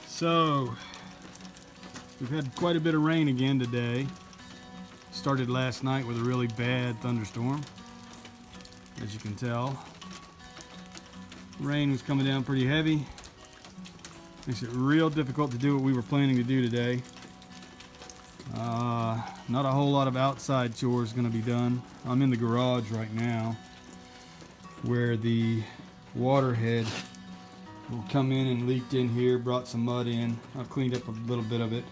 So, we've had quite a bit of rain again today. Started last night with a really bad thunderstorm, as you can tell. Rain was coming down pretty heavy. Makes it real difficult to do what we were planning to do today. Not a whole lot of outside chores going to be done. I'm in the garage right now, where the water head will come in and leaked in here, brought some mud in. I've cleaned up a little bit of it.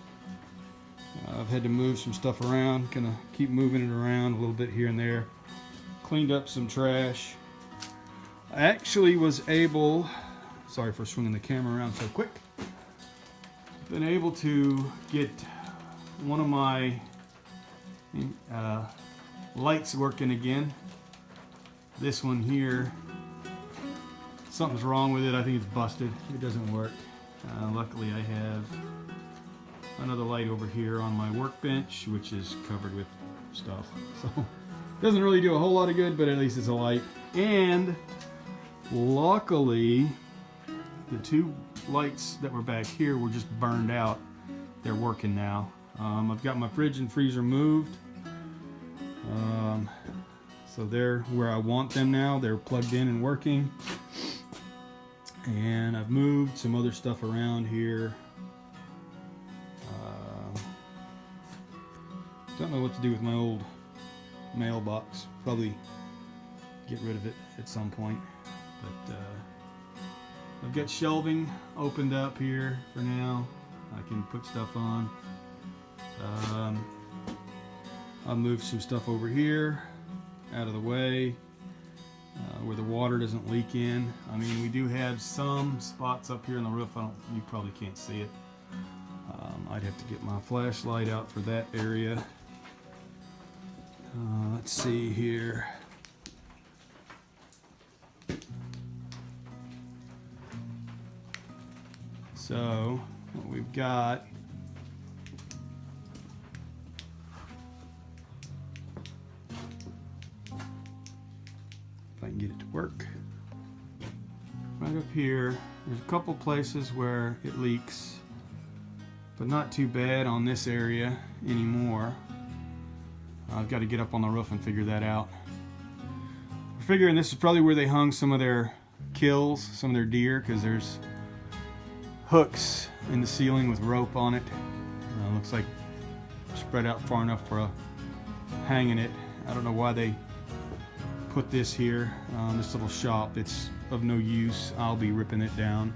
I've had to move some stuff around, gonna keep moving it around a little bit here and there. Cleaned up some trash. I actually was able, sorry for swinging the camera around so quick, been able to get one of my lights working again. This one here, something's wrong with it. I think it's busted. It doesn't work. Luckily I have another light over here on my workbench, which is covered with stuff. So it doesn't really do a whole lot of good, but at least it's a light. And luckily the two lights that were back here were just burned out. They're working now. I've got my fridge and freezer moved. So they're where I want them now. They're plugged in and working. And I've moved some other stuff around here. Don't know what to do with my old mailbox. Probably get rid of it at some point. But I've got shelving opened up here for now. I can put stuff on. I'll move some stuff over here out of the way where the water doesn't leak in. I mean, we do have some spots up here on the roof. You probably can't see it. I'd have to get my flashlight out for that area. Let's see here. So what we've got, if I can get it to work, right up here, there's a couple places where it leaks, but not too bad on this area anymore. I've got to get up on the roof and figure that out. We're figuring this is probably where they hung some of their kills, some of their deer, because there's hooks in the ceiling with rope on it. Looks like spread out far enough for hanging it. I don't know why they put this here, this little shop. It's of no use. I'll be ripping it down,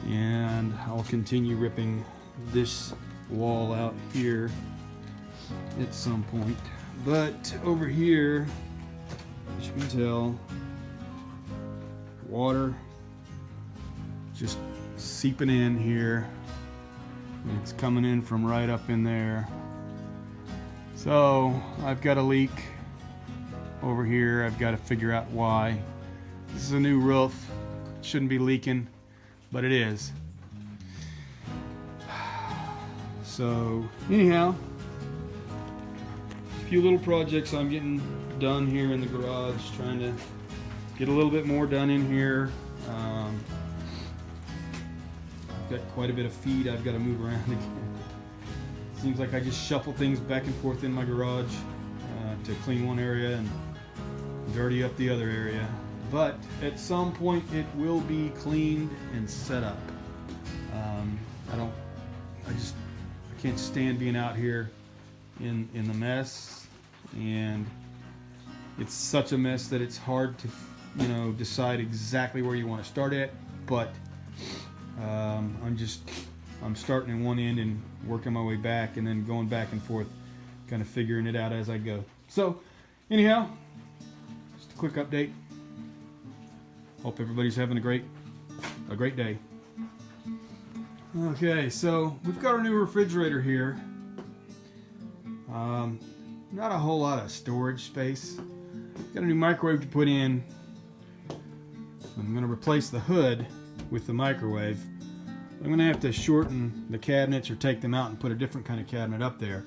and I'll continue ripping this wall out here at some point. But over here, as you can tell, water just seeping in here. It's coming in from right up in there. So I've got a leak over here. I've got to figure out why. This is a new roof. It shouldn't be leaking, but it is. So anyhow, a few little projects I'm getting done here in the garage, trying to get a little bit more done in here. I've got quite a bit of feed I've got to move around again. Seems like I just shuffle things back and forth in my garage to clean one area and dirty up the other area. But at some point it will be cleaned and set up. I can't stand being out here in the mess, and it's such a mess that it's hard to decide exactly where you want to start at. But I'm starting in one end and working my way back, and then going back and forth, kind of figuring it out as I go. So anyhow, just a quick update. Hope everybody's having a great day. Okay, so we've got our new refrigerator here. Not a whole lot of storage space. Got a new microwave to put in. I'm going to replace the hood with the microwave. I'm going to have to shorten the cabinets or take them out and put a different kind of cabinet up there.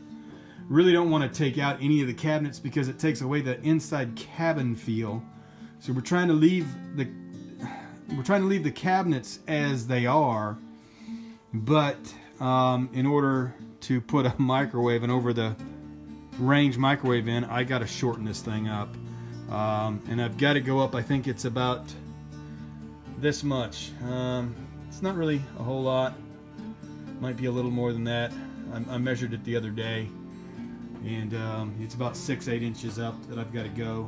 Really don't want to take out any of the cabinets because it takes away the inside cabin feel. So we're trying to leave the cabinets as they are, but in order to put a microwave and over the range microwave in, I got to shorten this thing up, and I've got to go up. I think it's about this much. It's not really a whole lot. Might be a little more than that. I measured it the other day, and it's about 6-8 inches up that I've got to go.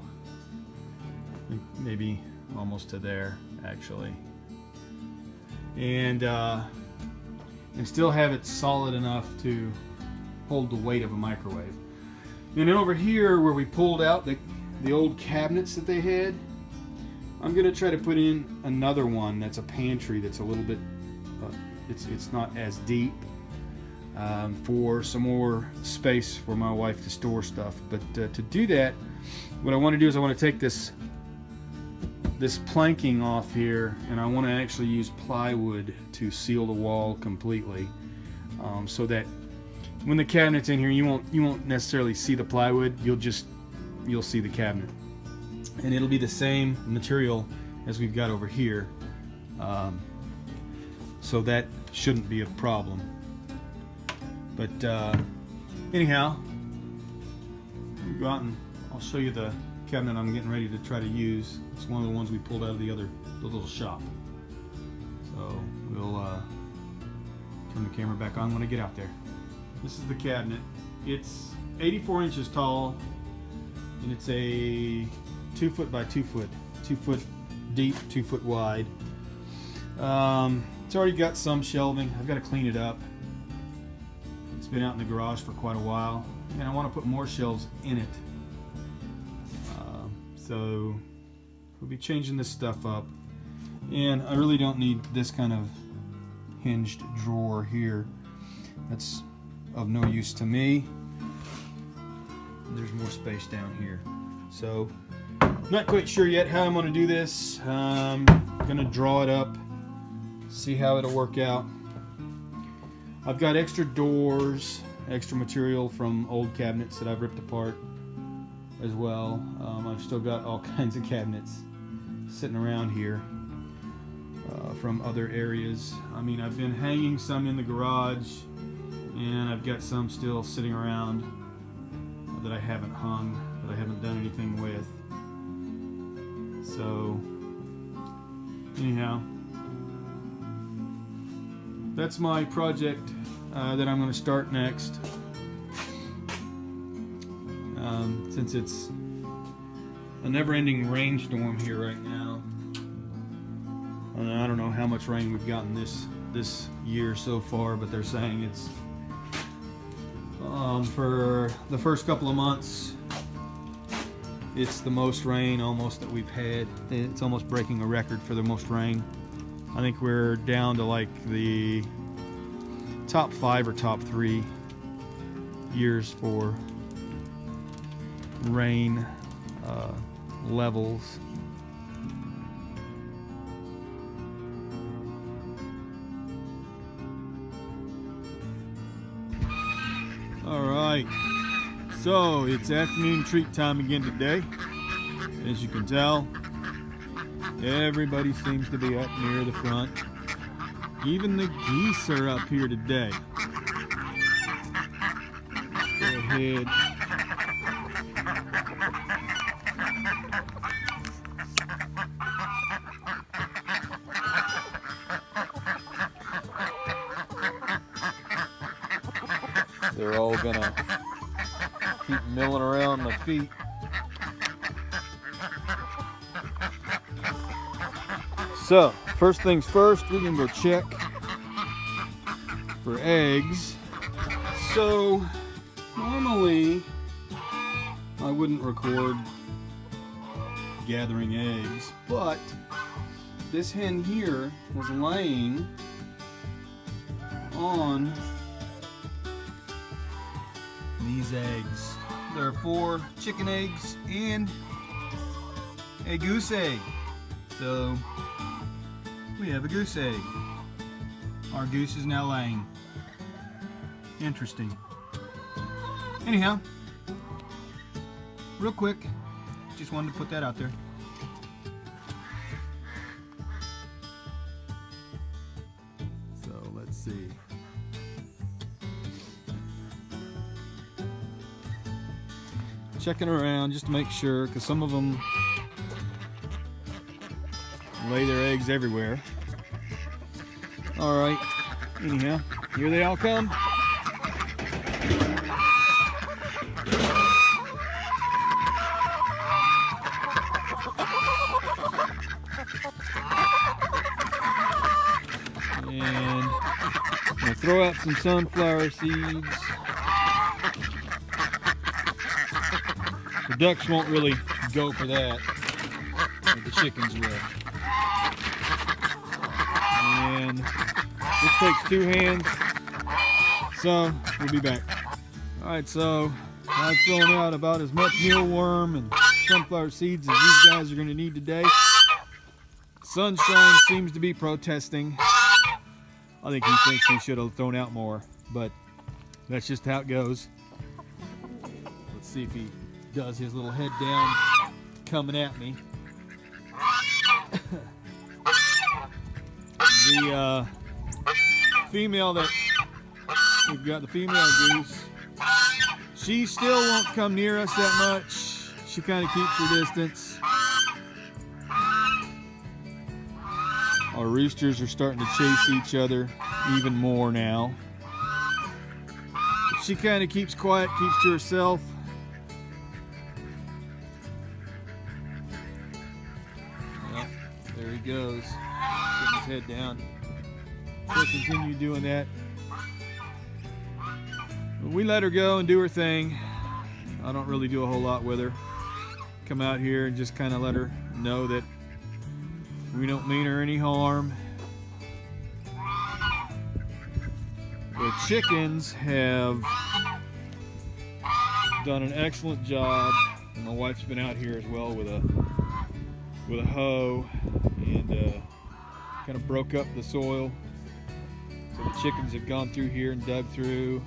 Maybe almost to there, actually, and still have it solid enough to hold the weight of a microwave. And then over here, where we pulled out the old cabinets that they had, I'm gonna try to put in another one that's a pantry that's a little bit, it's not as deep, for some more space for my wife to store stuff. But to do that, what I want to do is I want to take this planking off here, and I want to actually use plywood to seal the wall completely, so that when the cabinet's in here, you won't necessarily see the plywood. You'll see the cabinet, and it'll be the same material as we've got over here, so that shouldn't be a problem. But anyhow, we'll go out and I'll show you the cabinet I'm getting ready to try to use. It's one of the ones we pulled out of the little shop. So we'll turn the camera back on when I get out there. This is the cabinet. It's 84 inches tall, and it's a 2 foot by 2 foot, 2 foot deep, 2 foot wide. It's already got some shelving. I've got to clean it up. It's been out in the garage for quite a while, and I want to put more shelves in it. So we'll be changing this stuff up, and I really don't need this kind of hinged drawer here. That's of no use to me. There's more space down here. So not quite sure yet how I'm going to do this. I'm going to draw it up, see how it'll work out. I've got extra doors, extra material from old cabinets that I've ripped apart as well. I've still got all kinds of cabinets sitting around here from other areas. I mean, I've been hanging some in the garage, and I've got some still sitting around that I haven't hung, that I haven't done anything with. So anyhow, that's my project that I'm going to start next. Since it's a never-ending rainstorm here right now, I don't know how much rain we've gotten this year so far, but they're saying it's for the first couple of months, it's the most rain almost that we've had. It's almost breaking a record for the most rain. I think we're down to like the top 5 or top 3 years for rain levels. All right, so it's afternoon treat time again today. As you can tell, everybody seems to be up near the front. Even the geese are up here today. Go ahead. They're all gonna keep milling around my feet. So, first things first, we can go check for eggs. So, normally I wouldn't record gathering eggs, but this hen here was laying on these eggs. There are 4 chicken eggs and a goose egg. So we have a goose egg. Our goose is now laying. Interesting. Anyhow, real quick, just wanted to put that out there. So let's see. Checking around just to make sure, because some of them lay their eggs everywhere. All right, anyhow, here they all come. And I'm gonna throw out some sunflower seeds. The ducks won't really go for that, but the chickens will. And this takes 2 hands, so we'll be back. Alright, so I've thrown out about as much mealworm and sunflower seeds as these guys are going to need today. Sunshine seems to be protesting. I think he thinks he should have thrown out more, but that's just how it goes. Let's see if he does his little head down coming at me. The female that we've got, the female goose, she still won't come near us that much. She kind of keeps her distance. Our roosters are starting to chase each other even more now. But she kind of keeps quiet, keeps to herself. Well, there he goes, putting his head down. She'll continue doing that. But we let her go and do her thing. I don't really do a whole lot with her. Come out here and just kind of let her know that we don't mean her any harm. The chickens have done an excellent job, and my wife's been out here as well with a hoe and kind of broke up the soil. So the chickens have gone through here and dug through.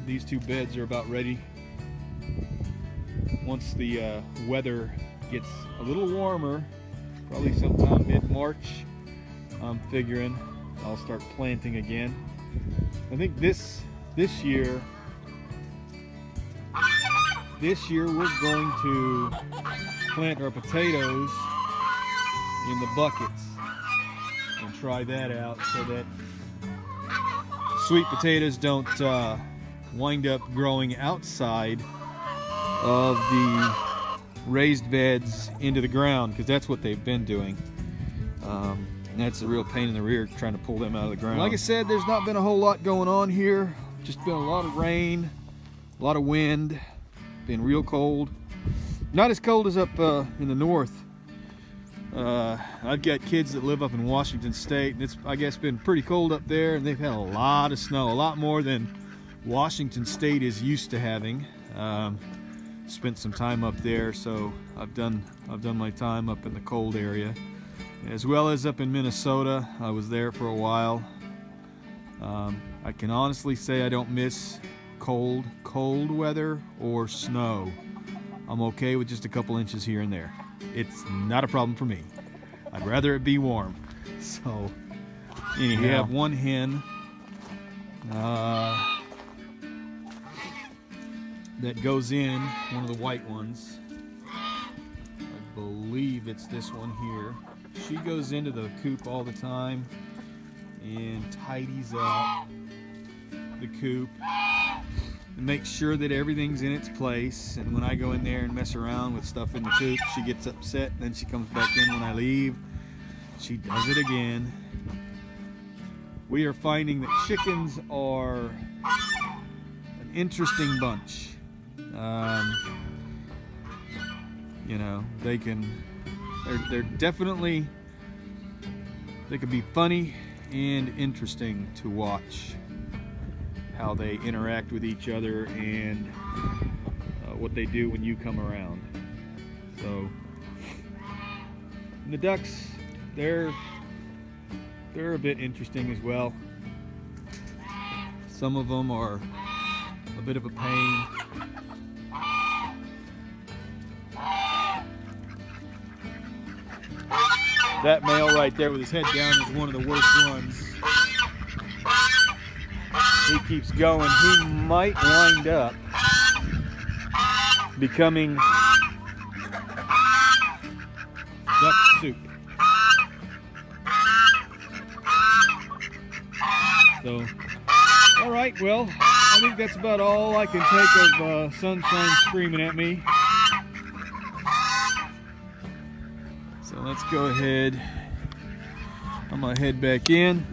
These 2 beds are about ready. Once the weather gets a little warmer, probably sometime mid-March, I'm figuring I'll start planting again. I think this year we're going to plant our potatoes in the buckets and try that out so that sweet potatoes don't wind up growing outside of the raised beds into the ground, because that's what they've been doing. And that's a real pain in the rear trying to pull them out of the ground. Like I said, there's not been a whole lot going on here. Just been a lot of rain, a lot of wind, been real cold. Not as cold as up in the north. I've got kids that live up in Washington State, and it's, I guess, been pretty cold up there, and they've had a lot of snow, a lot more than Washington State is used to having. Spent some time up there, so I've done my time up in the cold area, as well as up in Minnesota. I was there for a while. I can honestly say I don't miss cold weather or snow. I'm okay with just a couple inches here and there. It's not a problem for me. I'd rather it be warm. So anyhow, we have one hen that goes in, one of the white ones. I believe it's this one here. She goes into the coop all the time and tidies up the coop and makes sure that everything's in its place. And when I go in there and mess around with stuff in the coop, she gets upset, and then she comes back in when I leave. She does it again. We are finding that chickens are an interesting bunch. You know, they're definitely, they can be funny and interesting to watch, how they interact with each other and what they do when you come around. So, and the ducks, they're a bit interesting as well. Some of them are bit of a pain. That male right there with his head down is one of the worst ones. He keeps going. He might wind up becoming duck soup. So, all right, well, I think that's about all I can take of Sunshine screaming at me. So let's go ahead. I'm gonna head back in.